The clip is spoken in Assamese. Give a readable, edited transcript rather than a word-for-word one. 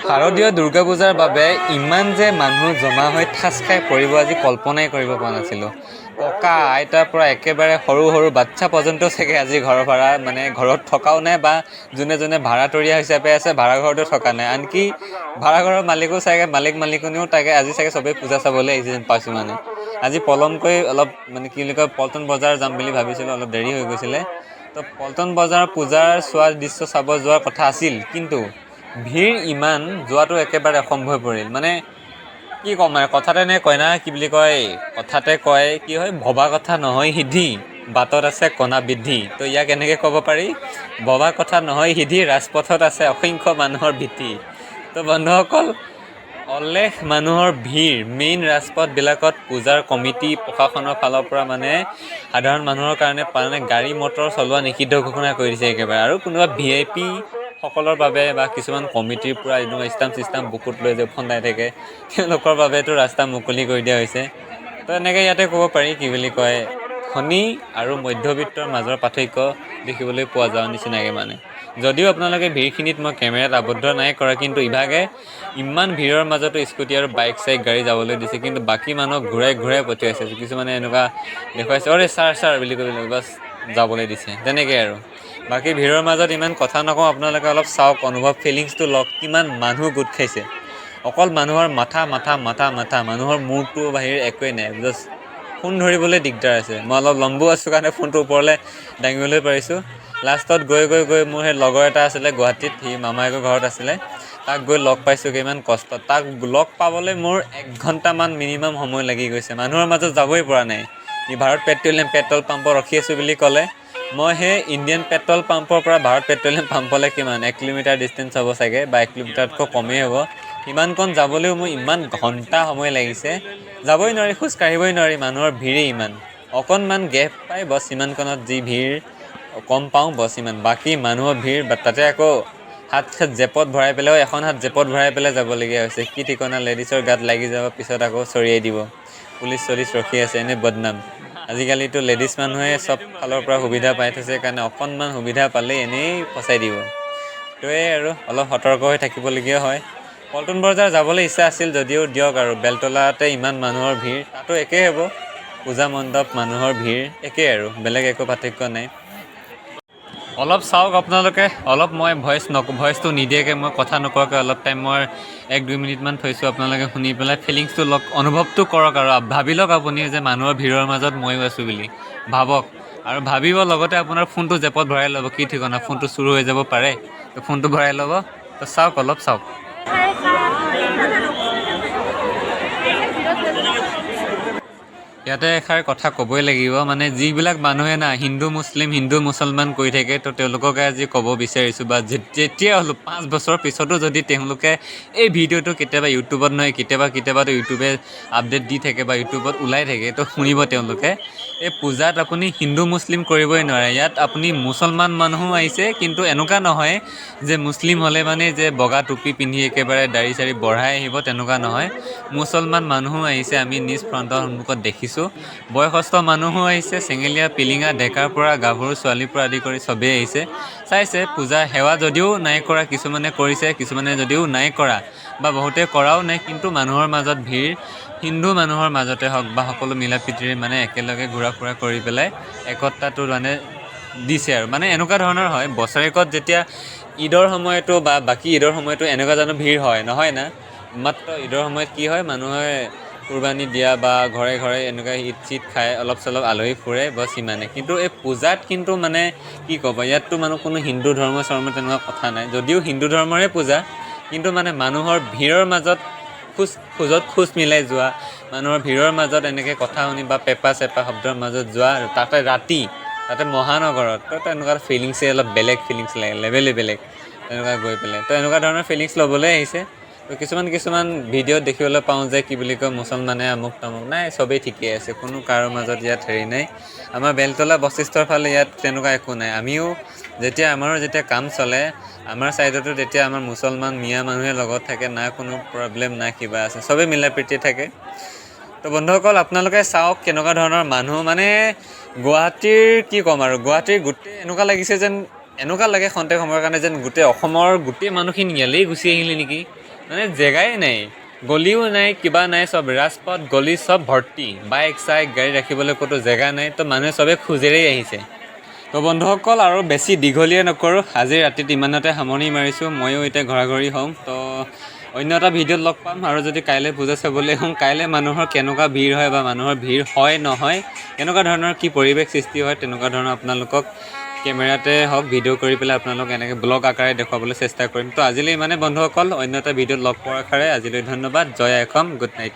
শাৰদীয় দুৰ্গা পূজাৰ বাবে ইমান যে মানুহ জমা হৈ ঠাচ খাই পৰিব আজি কল্পনাই কৰিব পৰা নাছিলোঁ। ককা আইতাৰ পৰা একেবাৰে সৰু সৰু বাচ্ছা পৰ্যন্ত চাগে আজি ঘৰত থকাও নাই বা যোনে যোনে ভাড়াতৰীয়া হিচাপে আছে ভাড়াঘৰতো থকা নাই। আনকি ভাড়াঘৰৰ মালিকো চাগে মালিকনীও তাকে আজি চাগে চবেই পূজা চাবলৈ আহিছে যেন পাইছোঁ। মানে আজি পলমকৈ অলপ কি বুলি কয় পল্টন বজাৰ যাম বুলি ভাবিছিলোঁ, অলপ দেৰি হৈ গৈছিলে। তো পল্টন বজাৰ পূজাৰ দৃশ্য চাব যোৱাৰ কথা আছিল, কিন্তু ভিৰ ইমান যোৱাটো একেবাৰে অসম্ভৱ হৈ পৰিল। মানে কি ক'ম আৰু কথাতে কয় না কি বুলি কয়, কথাতে কয় কি হয়, ভবা কথা নহয় সিদ্ধি বাটত আছে কণা বৃদ্ধি। তো ইয়াক এনেকৈ ক'ব পাৰি, ভবা কথা নহয় সিদ্ধি ৰাজপথত আছে অসংখ্য মানুহৰ ভীতি। তো বন্ধুসকল, অলেখ মানুহৰ ভিৰ মেইন ৰাজপথবিলাকত পূজাৰ কমিটি প্ৰশাসনৰ ফালৰ পৰা সাধাৰণ মানুহৰ কাৰণে গাড়ী মটৰ চলোৱা নিষিদ্ধ ঘোষণা কৰি দিছে একেবাৰে। আৰু কোনোবা VIP সকলৰ বাবে বা কিছুমান কমিটিৰ পৰা ষ্টাম্প বুকুত লৈ যে ফন্দাই থাকে, তেওঁলোকৰ বাবেতো ৰাস্তা মুকলি কৰি দিয়া হৈছে। তো এনেকৈ ইয়াতে ক'ব পাৰি কি বুলি কয়, ধনী আৰু মধ্যবিত্তৰ মাজৰ পাৰ্থক্য দেখিবলৈ পোৱা যোৱাৰ নিচিনাকৈ। যদিও আপোনালোকে ভিৰখিনিত মই কেমেৰাত আবদ্ধ নাই কৰা, কিন্তু ইভাগে ইমান ভিৰৰ মাজতো স্কুটি আৰু বাইক গাড়ী যাবলৈ দিছে, কিন্তু বাকী মানুহক ঘূৰাই পঠিয়াইছে। কিছুমানে এনেকুৱা দেখুৱাইছে, অৰে ছাৰ বুলি কৈ বাছ যাবলৈ দিছে, তেনেকৈ আৰু। বাকী ভিৰৰ মাজত ইমান কথা নকওঁ, আপোনালোকে অলপ চাওক, ফিলিংছটো লওক, কিমান মানুহ গোট খাইছে। অকল মানুহৰ মাথা মানুহৰ মূৰটো বাহিৰে একোৱেই নাই। জাষ্ট ফোন ধৰিবলৈ দিগদাৰ আছে। মই অলপ লম্বু আছোঁ কাৰণে ফোনটো ওপৰলৈ দাঙিবলৈ পাৰিছোঁ। লাষ্টত গৈ মোৰ সেই লগৰ এটা আছিলে গুৱাহাটীত, সি মামায়েকৰ ঘৰত আছিলে, তাক গৈ লগ পাইছোঁগৈ ইমান কষ্ট। তাক লগ পাবলৈ মোৰ 1 ঘণ্টামান মিনিমাম সময় লাগি গৈছে। মানুহৰ মাজত যাবই পৰা নাই। ই ভাৰত পেট্ৰল পাম্পত ৰখি আছোঁ বুলি ক'লে। মই সেই ইণ্ডিয়ান পেট্ৰল পাম্পৰ পৰা ভাৰত পেট্ৰলিয়াম পাম্পলৈ কিমান 1 কিলোমিটাৰ ডিষ্টেঞ্চ হ'ব চাগে, বা 1 কিলোমিটাৰতকৈ কমেই হ'ব। সিমানকণ যাবলৈও মোৰ ইমান ঘণ্টা সময় লাগিছে। যাবই নোৱাৰি, খোজ কাঢ়িবই নোৱাৰি, মানুহৰ ভিৰেই ইমান। অকণমান গেপ পাই বছ সিমানকণত যি ভিৰ কম পাওঁ বছ ইমান। বাকী মানুহৰ ভিৰ, তাতে আকৌ হাত জেপত ভৰাই পেলাইও, এখন হাত জেপত ভৰাই পেলাই যাবলগীয়া হৈছে। কি ঠিকনা, লেডিছৰ গাত লাগি যাব, পিছত আকৌ চৰিয়াই দিব। পুলিচ ৰখি আছে, এনেই বদনাম। আজিকালিতো লেডিজ মানুহে চব ফালৰ পৰা সুবিধা পাই থৈছে কাৰণে অকণমান সুবিধা পালেই এনেই ফচাই দিব। তোৱে আৰু অলপ সতৰ্ক হৈ থাকিবলগীয়া হয়। পল্টন বজাৰ যাবলৈ ইচ্ছা আছিল যদিও দিয়ক আৰু, বেলতলাতে ইমান মানুহৰ ভিৰ, তাতো একেই হ'ব। পূজা মণ্ডপ মানুহৰ ভিৰ একেই আৰু, বেলেগ একো পাৰ্থক্য নাই। অলপ চাওক আপোনালোকে, অলপ মই ভইচটো নিদিয়াকৈ, মই কথা নকোৱাকৈ অলপ টাইম মই 1-2 মিনিটমান থৈছোঁ। আপোনালোকে শুনি পেলাই ফিলিংছটো লওক, অনুভৱটো কৰক আৰু ভাবি লওক আপুনি যে মানুহৰ ভিৰৰ মাজত ময়ো আছোঁ বুলি ভাবক। আৰু ভাবিব লগতে আপোনাৰ ফোনটো জেপত ভৰাই ল'ব, কি ঠিকনা ফোনটো চুৰ হৈ যাব পাৰে। তো ফোনটো ভৰাই ল'ব। তো চাওক, অলপ চাওক। ইয়াতে এষাৰ কথা ক'বই লাগিব, মানে যিবিলাক মানুহে হিন্দু মুছলমান কৰি থাকে, তো তেওঁলোককে আজি ক'ব বিচাৰিছোঁ, বা যেতিয়া হ'লেও 5 বছৰ পিছতো যদি তেওঁলোকে এই ভিডিঅ'টো কেতিয়াবা ইউটিউবত নহয়, কেতিয়াবাতো ইউটিউবে আপডেট দি থাকে বা ইউটিউবত ওলাই থাকে, তো শুনিব তেওঁলোকে, এই পূজাত আপুনি হিন্দু মুছলিম কৰিবই নোৱাৰে। ইয়াত আপুনি মুছলমান মানুহো আহিছে, কিন্তু এনেকুৱা নহয় যে মুছলিম হ'লে যে বগা টুপি পিন্ধি একেবাৰে দাড়ি চাৰি বঢ়াই আহিব, তেনেকুৱা নহয়। মুছলমান মানুহো আহিছে, আমি নিজ ফ্ৰণ্টৰ সন্মুখত দেখিছোঁ। বয়সস্থ মানুহো আহিছে, চেঙেলীয়া পিলিঙা ডেকাৰ পৰা গাভৰু ছোৱালীৰ পৰা আদি কৰি চবেই আহিছে, চাইছে পূজা সেৱা যদিও নাই কৰা, কিছুমানে কৰিছে, কিছুমানে যদিও নাই কৰা বা বহুতে কৰাও নাই, কিন্তু মানুহৰ মাজত ভিৰ। হিন্দু মানুহৰ মাজতে হওক বা সকলো মিলা প্ৰীতিৰে একেলগে ঘূৰা ফুৰা কৰি পেলাই একতাটো দিছে আৰু। এনেকুৱা ধৰণৰ হয়, বছৰেকত যেতিয়া ঈদৰ সময়তো বা বাকী ঈদৰ সময়তো এনেকুৱা জানো ভিৰ হয়? নহয় না। মাত্ৰ ঈদৰ সময়ত কি হয়, মানুহে কুৰবানী দিয়া বা ঘৰে এনেকুৱা ঈদ চিদ খাই অলপ চলপ আলহী ফুৰে, বছ সিমানে। কিন্তু এই পূজাত কিন্তু কি ক'ব, ইয়াততো কোনো হিন্দু ধৰ্ম তেনেকুৱা কথা নাই। যদিও হিন্দু ধৰ্মৰে পূজা, কিন্তু মানুহৰ ভিৰৰ মাজত খোজ মিলাই যোৱা, মানুহৰ ভিৰৰ মাজত এনেকৈ কথা শুনি বা পেঁপা চেপা শব্দৰ মাজত যোৱা, আৰু তাতে মহানগৰত, তো তেনেকুৱা ফিলিংছে অলপ বেলেগ ফিলিংছ লাগে, লেভেলেই বেলেগ তেনেকুৱা গৈ পেলাই। তো এনেকুৱা ধৰণৰ ফিলিংছ ল'বলৈ আহিছে। তো কিছুমান ভিডিঅ'ত দেখিবলৈ পাওঁ যে কি বুলি কয়, মুছলমানে আমুক তামুক, নাই চবেই ঠিকেই আছে, কোনো কাৰো মাজত ইয়াত হেৰি নাই। আমাৰ বেলতলা বশিষ্ঠৰ ফালে ইয়াত তেনেকুৱা একো নাই। আমাৰো যেতিয়া কাম চলে, আমাৰ ছাইডতো তেতিয়া আমাৰ মুছলমান মিয়া মানুহে লগত থাকে, না কোনো প্ৰব্লেম না কিবা আছে, চবেই মিলা প্ৰীতি থাকে। তো বন্ধুসকল, আপোনালোকে চাওক কেনেকুৱা ধৰণৰ মানুহ, গুৱাহাটীৰ কি ক'ম আৰু, গুৱাহাটীৰ গোটেই এনেকুৱা লাগিছে যেন এনেকুৱা লাগে খন্তেক সময়ৰ কাৰণে যেন গোটেই অসমৰ গোটেই মানুহখিনি ইয়ালেই গুচি আহিলে নেকি, মানে জেগাই নাই, গলিও নাই, কিবা নাই, চব ৰাজপথ গলি চব ভৰ্তি, বাইক চাইক গাড়ী ৰাখিবলৈ ক'তো জেগা নাই, তো মানুহে চবে খোজেৰেই আহিছে। তো বন্ধুসকল আৰু বেছি দীঘলীয়া নকৰোঁ, আজি ৰাতিত ইমানতে সামৰণি মাৰিছোঁ, ময়ো এতিয়া ঘৰাঘৰি হ'ম। তো অন্য এটা ভিডিঅ'ত লগ পাম, আৰু যদি কাইলৈ পূজা চাবলৈ হওঁ, কাইলৈ মানুহৰ কেনেকুৱা ভিৰ হয় বা মানুহৰ ভিৰ হয় নহয়, কেনেকুৱা ধৰণৰ কি পৰিৱেশ সৃষ্টি হয়, তেনেকুৱা ধৰণৰ আপোনালোকক কেমেৰাতে হওক ভিডিঅ' কৰি পেলাই আপোনালোক এনেকৈ ব্লগ আকাৰে দেখুৱাবলৈ চেষ্টা কৰিম। তো আজিলৈ ইমানে বন্ধুসকল, অন্য এটা ভিডিঅ'ত লগ পোৱাৰ আশাৰে আজিলৈ ধন্যবাদ। জয় আই অসম, গুড নাইট।